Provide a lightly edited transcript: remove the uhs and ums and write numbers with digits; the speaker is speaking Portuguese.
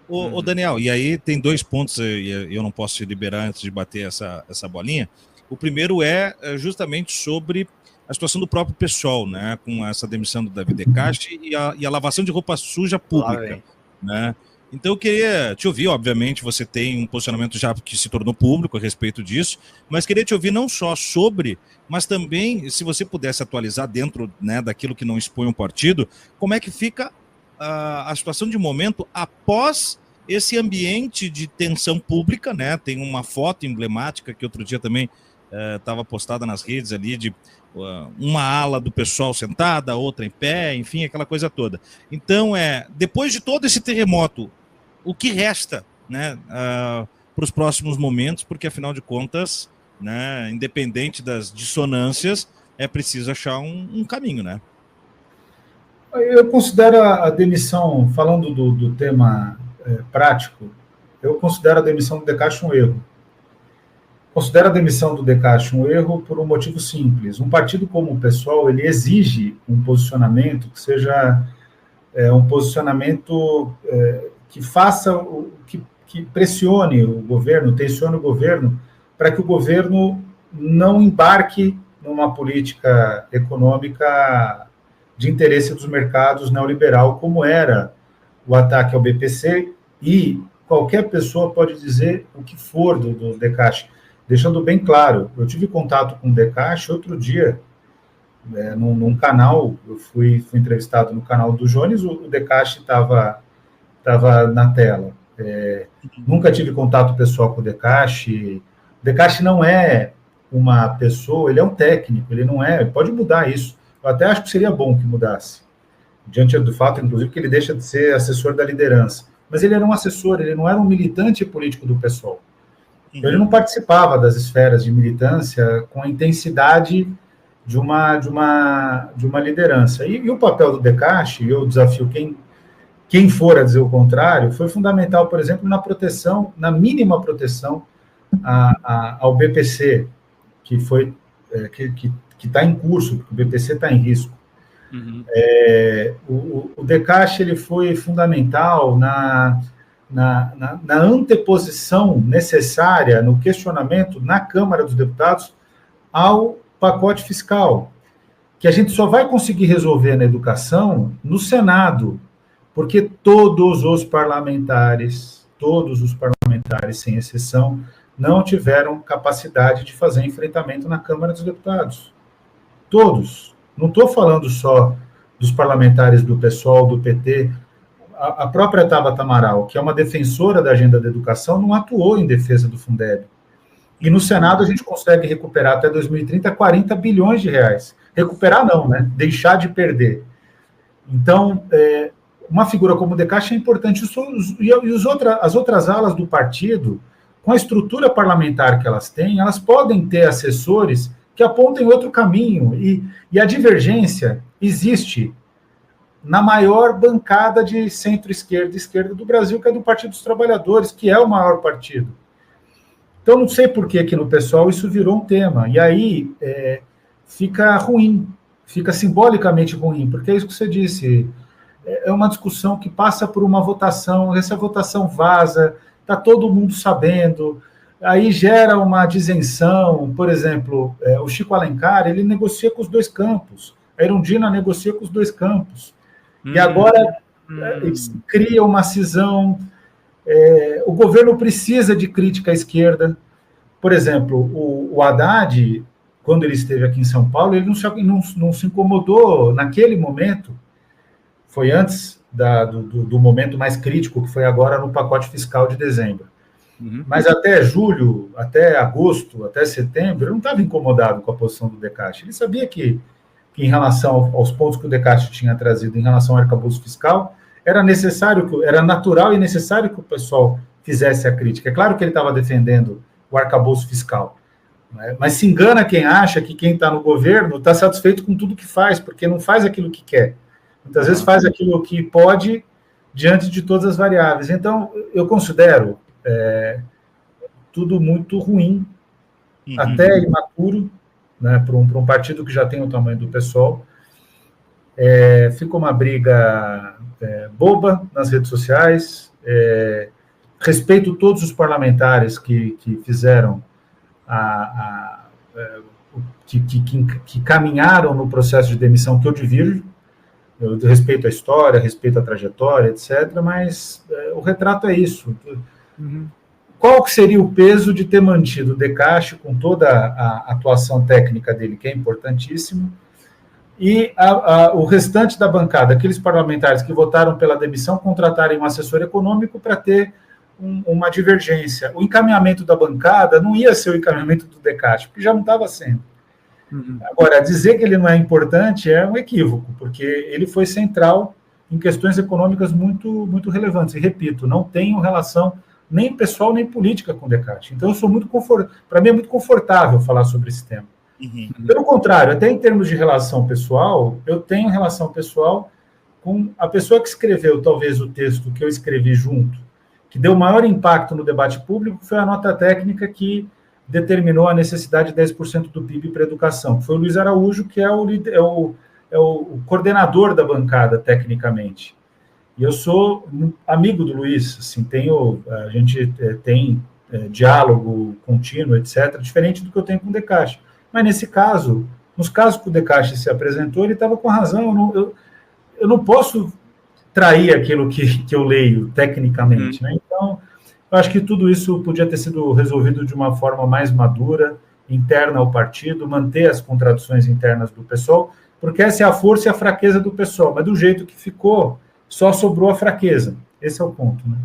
Ô, Daniel, e aí tem dois pontos, eu não posso te liberar antes de bater essa bolinha. O primeiro é justamente sobre a situação do próprio pessoal, né, com essa demissão do David Decache e a lavação de roupa suja pública, né? Então eu queria te ouvir, obviamente você tem um posicionamento já que se tornou público a respeito disso, mas queria te ouvir não só sobre, mas também se você pudesse atualizar dentro, né, daquilo que não expõe um partido, como é que fica a situação de momento após esse ambiente de tensão pública, né? Tem uma foto emblemática que outro dia também estava postada nas redes ali de uma ala do pessoal sentada, outra em pé, enfim, aquela coisa toda. Então, depois de todo esse terremoto, o que resta, né, para os próximos momentos, porque afinal de contas, né, independente das dissonâncias, é preciso achar um caminho, né? Eu considero a demissão, falando do tema prático, eu considero a demissão do Decache um erro. Considero a demissão do Decache um erro por um motivo simples. Um partido como o PSOL, ele exige um posicionamento que seja um posicionamento que faça, que pressione o governo, tensione o governo, para que o governo não embarque numa política econômica de interesse dos mercados neoliberal, como era o ataque ao BPC, e qualquer pessoa pode dizer o que for do Decache. Deixando bem claro, eu tive contato com o Decache outro dia, num canal, eu fui entrevistado no canal do Jones, o Decache estava na tela. Nunca tive contato pessoal com o Decache. O Decache não é uma pessoa, ele é um técnico, ele não é, pode mudar isso. Eu até acho que seria bom que mudasse, diante do fato, inclusive, que ele deixa de ser assessor da liderança. Mas ele era um assessor, ele não era um militante político do PSOL. Então, ele não participava das esferas de militância com a intensidade de uma liderança. E o papel do Decache, eu desafio quem for a dizer o contrário, foi fundamental, por exemplo, na proteção, na mínima proteção ao BPC, que foi que está em curso, porque o BPC está em risco. O Decache ele foi fundamental na anteposição necessária, no questionamento na Câmara dos Deputados ao pacote fiscal, que a gente só vai conseguir resolver na educação no Senado, porque todos os parlamentares, sem exceção, não tiveram capacidade de fazer enfrentamento na Câmara dos Deputados. Todos. Não estou falando só dos parlamentares do PSOL, do PT. A própria Tabata Amaral, que é uma defensora da agenda da educação, não atuou em defesa do Fundeb. E no Senado a gente consegue recuperar até 2030 40 bilhões de reais. Recuperar não, né? Deixar de perder. Então, uma figura como o Decache é importante. As outras alas do partido, com a estrutura parlamentar que elas têm, elas podem ter assessores que apontem outro caminho. E a divergência existe na maior bancada de centro-esquerda e esquerda do Brasil, que é do Partido dos Trabalhadores, que é o maior partido. Então, não sei por que no PSOL isso virou um tema. E aí fica ruim, fica simbolicamente ruim, porque é isso que você disse. É uma discussão que passa por uma votação, essa votação vaza, está todo mundo sabendo, aí gera uma disenção. Por exemplo, o Chico Alencar, ele negocia com os dois campos, a Erundina negocia com os dois campos, e agora cria uma cisão. O governo precisa de crítica à esquerda. Por exemplo, o Haddad, quando ele esteve aqui em São Paulo, ele não se incomodou naquele momento, foi antes do momento mais crítico, que foi agora no pacote fiscal de dezembro. Mas até julho, até agosto, até setembro, ele não estava incomodado com a posição do Decache. Ele sabia que em relação aos pontos que o Decache tinha trazido em relação ao arcabouço fiscal, era natural e necessário que o pessoal fizesse a crítica. É claro que ele estava defendendo o arcabouço fiscal, né? Mas se engana quem acha que quem está no governo está satisfeito com tudo que faz, porque não faz aquilo que quer. Muitas vezes faz aquilo que pode diante de todas as variáveis. Então, eu considero tudo muito ruim, até imaturo, né, para um partido que já tem o tamanho do PSOL. Fica uma briga boba nas redes sociais, respeito todos os parlamentares que fizeram, que caminharam no processo de demissão, que eu divirjo. Eu respeito a história, respeito a trajetória, etc., mas o retrato é isso. Uhum. Qual que seria o peso de ter mantido o Decaixe com toda a atuação técnica dele, que é importantíssimo, e o restante da bancada, aqueles parlamentares que votaram pela demissão, contratarem um assessor econômico para ter uma divergência? O encaminhamento da bancada não ia ser o encaminhamento do Decaixe, porque já não estava sendo. Uhum. Agora, dizer que ele não é importante é um equívoco, porque ele foi central em questões econômicas muito, muito relevantes. E, repito, não tenho relação nem pessoal nem política com o Decaixe. Então, eu sou muito para mim é muito confortável falar sobre esse tema. Uhum. Pelo contrário, até em termos de relação pessoal, eu tenho relação pessoal com a pessoa que escreveu, talvez, o texto que eu escrevi junto, que deu maior impacto no debate público, foi a nota técnica que determinou a necessidade de 10% do PIB para a educação. Foi o Luiz Araújo, que é o coordenador da bancada, tecnicamente. E eu sou amigo do Luiz, assim, a gente tem diálogo contínuo, etc., diferente do que eu tenho com o Decaixe. Mas nesse caso, nos casos que o Decaixe se apresentou, ele estava com razão. Eu não posso trair aquilo que eu leio tecnicamente, né? Então, eu acho que tudo isso podia ter sido resolvido de uma forma mais madura, interna ao partido, manter as contradições internas do PSOL, porque essa é a força e a fraqueza do PSOL, mas do jeito que ficou, só sobrou a fraqueza. Esse é o ponto, né?